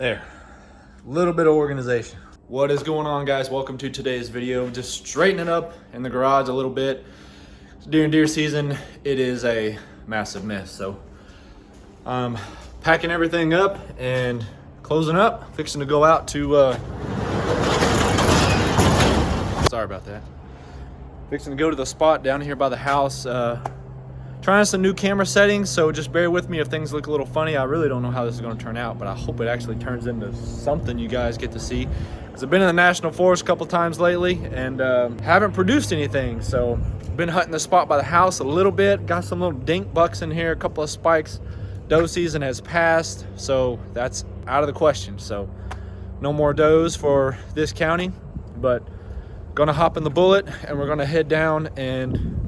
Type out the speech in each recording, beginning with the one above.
There, a little bit of organization. What is going on, guys? Welcome to today's video. Just straightening up in the garage a little bit. During deer season, it is a massive mess. So packing everything up and closing up, fixing to go out to sorry about that. Fixing to go to the spot down here by the house. Trying some new camera settings, so just bear with me if things look a little funny. I really don't know how this is going to turn out, but I hope it actually turns into something you guys get to see. Because I've been in the National Forest a couple times lately and haven't produced anything. So been hunting the spot by the house a little bit. Got some little dink bucks in here, a couple of spikes. Doe season has passed, so that's out of the question. So no more does for this county, but gonna hop in the Bullet and we're gonna head down and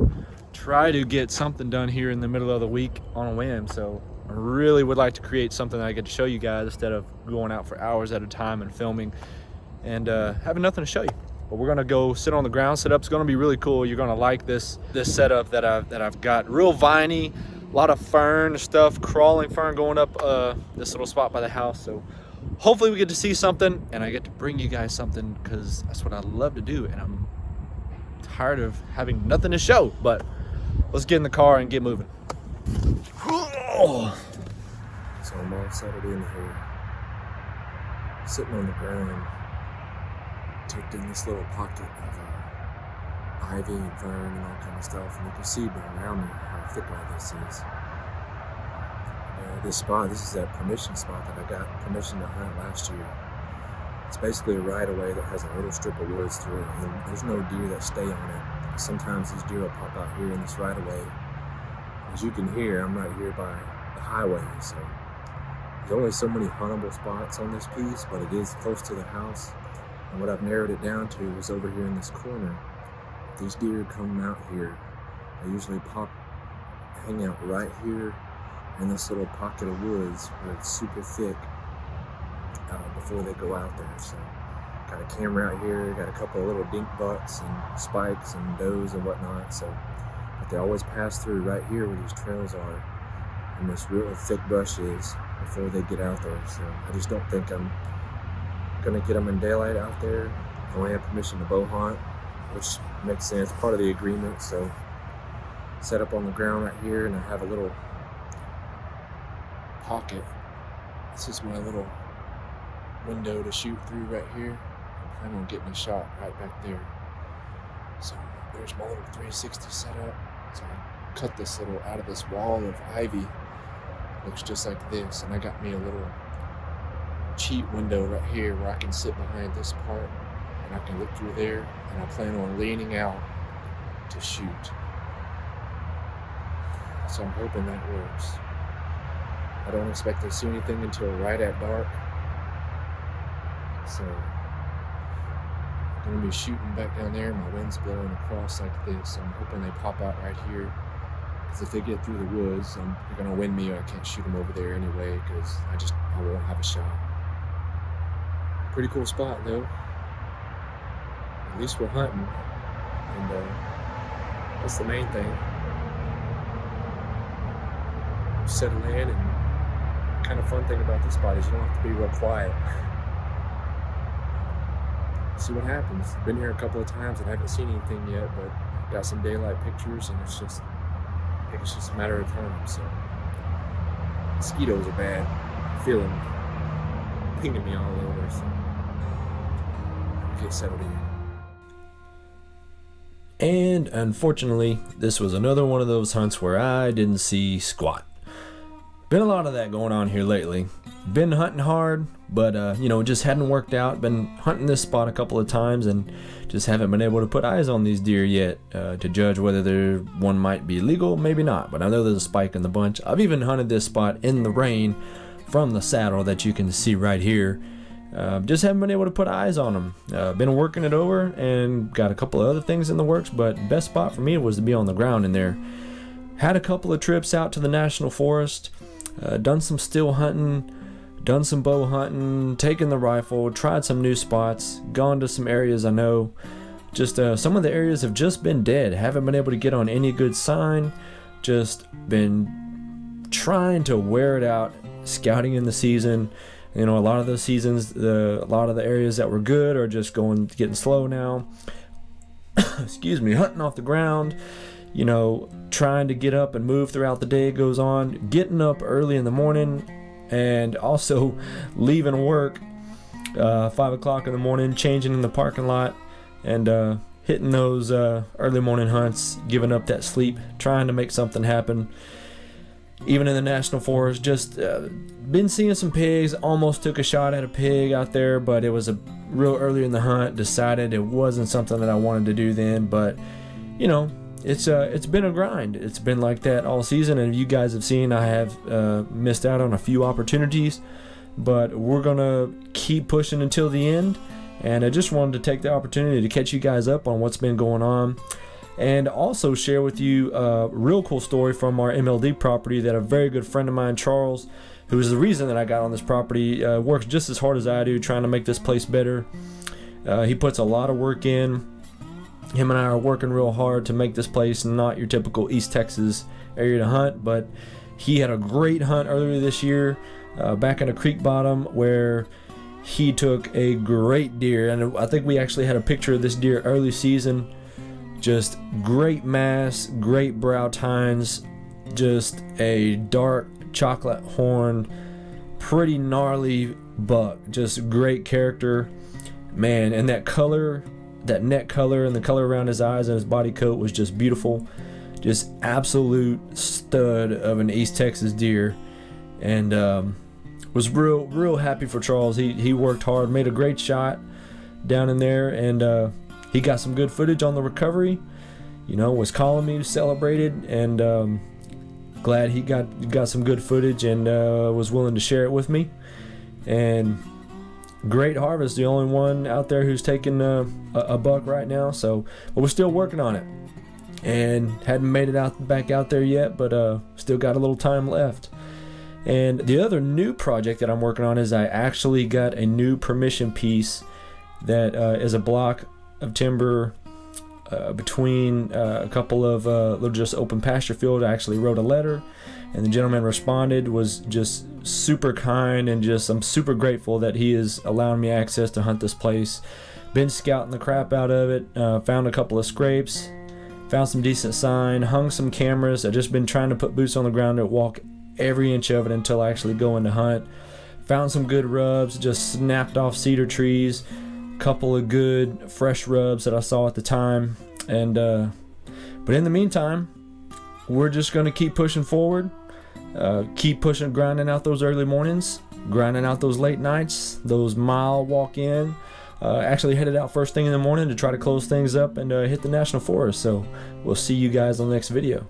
try to get something done here in the middle of the week on a whim. So I really would like to create something that I get to show you guys instead of going out for hours at a time and filming and having nothing to show you. But we're gonna go sit on the ground. Setup's gonna be really cool. You're gonna like this setup that I've got. Real viney, a lot of fern stuff, crawling fern going up this little spot by the house. So hopefully we get to see something and I get to bring you guys something, because that's what I love to do, and I'm tired of having nothing to show. But let's get in the car and get moving. So I'm all settled in here, sitting on the ground, tucked in this little pocket of ivy and fern and all kind of stuff, and you can see around me how thick all this is. This is that permission spot that I got permission to hunt last year. It's basically a right-of-way that has a little strip of woods through it, and there's no deer that stay on it. Sometimes these deer will pop out here in this right-of-way. As you can hear, I'm right here by the highway, so there's only so many huntable spots on this piece, but it is close to the house. And what I've narrowed it down to is over here in this corner. If these deer come out here, they usually hang out right here in this little pocket of woods where it's super thick before they go out there. So got a camera out here, got a couple of little dink bucks and spikes and does and whatnot. So, but they always pass through right here where these trails are and this real thick brush is before they get out there. So I just don't think I'm gonna get them in daylight out there. I only have permission to bow hunt, which makes sense, part of the agreement. So set up on the ground right here, and I have a little pocket. This is my little window to shoot through right here. I plan on getting a shot right back there. So there's my little 360 setup. So I cut this little out of this wall of ivy. Looks just like this, and I got me a little cheat window right here where I can sit behind this part and I can look through there, and I plan on leaning out to shoot. So I'm hoping that works. I don't expect to see anything until right at dark. So I'm gonna be shooting back down there. My wind's blowing across like this, so I'm hoping they pop out right here. Because if they get through the woods, they're gonna wind me, or I can't shoot them over there anyway, because I won't have a shot. Pretty cool spot though. At least we're hunting, and that's the main thing. Settle in, and kind of fun thing about this spot is you don't have to be real quiet. See what happens. Been here a couple of times and I haven't seen anything yet, but got some daylight pictures, and I think it's just a matter of time. So mosquitoes are bad. I feel them pinging me all over, so get settled in. And unfortunately, this was another one of those hunts where I didn't see squat. Been a lot of that going on here lately. Been hunting hard, but just hadn't worked out. Been hunting this spot a couple of times and just haven't been able to put eyes on these deer yet to judge whether one might be legal, maybe not. But I know there's a spike in the bunch. I've even hunted this spot in the rain from the saddle that you can see right here. Just haven't been able to put eyes on them. Been working it over and got a couple of other things in the works, but best spot for me was to be on the ground in there. Had a couple of trips out to the National Forest, done some still hunting, done some bow hunting, taken the rifle, tried some new spots, gone to some areas I know. Just some of the areas have just been dead. Haven't been able to get on any good sign. Just been trying to wear it out, scouting in the season. You know, a lot of the seasons, a lot of the areas that were good are just getting slow now. Excuse me, hunting off the ground, you know, trying to get up and move throughout the day goes on. Getting up early in the morning and also leaving work 5 o'clock in the morning, changing in the parking lot, and hitting those early morning hunts, giving up that sleep, trying to make something happen. Even in the national forest, just been seeing some pigs. Almost took a shot at a pig out there, but it was a real early in the hunt. Decided it wasn't something that I wanted to do then. But you know, it's been a grind. It's been like that all season, and you guys have seen I have missed out on a few opportunities, but we're gonna keep pushing until the end. And I just wanted to take the opportunity to catch you guys up on what's been going on, and also share with you a real cool story from our MLD property that a very good friend of mine, Charles, who is the reason that I got on this property, works just as hard as I do trying to make this place better. He puts a lot of work in. Him and I are working real hard to make this place not your typical East Texas area to hunt, but he had a great hunt earlier this year back in a creek bottom where he took a great deer, and I think we actually had a picture of this deer early season. Just great mass, great brow tines, just a dark chocolate horn, pretty gnarly buck, just great character, man. And that color, that neck color and the color around his eyes and his body coat was just beautiful. Just absolute stud of an East Texas deer. And was real happy for Charles. He worked hard, made a great shot down in there, and he got some good footage on the recovery. You know, was calling me, celebrated, and glad he got some good footage and was willing to share it with me. And great harvest, the only one out there who's taking a buck right now. So, but we're still working on it, and hadn't made it back out there yet, but still got a little time left. And the other new project that I'm working on is I actually got a new permission piece that is a block of timber between a couple of little just open pasture field. I actually wrote a letter, and the gentleman responded, was just super kind, and just I'm super grateful that he is allowing me access to hunt this place. Been scouting the crap out of it, found a couple of scrapes, found some decent sign, hung some cameras. I've just been trying to put boots on the ground to walk every inch of it until I actually go in to hunt. Found some good rubs, just snapped off cedar trees, couple of good fresh rubs that I saw at the time, and but in the meantime, we're just going to keep pushing forward, keep pushing, grinding out those early mornings, grinding out those late nights, those mile walk in. Actually headed out first thing in the morning to try to close things up and hit the national forest. So we'll see you guys on the next video.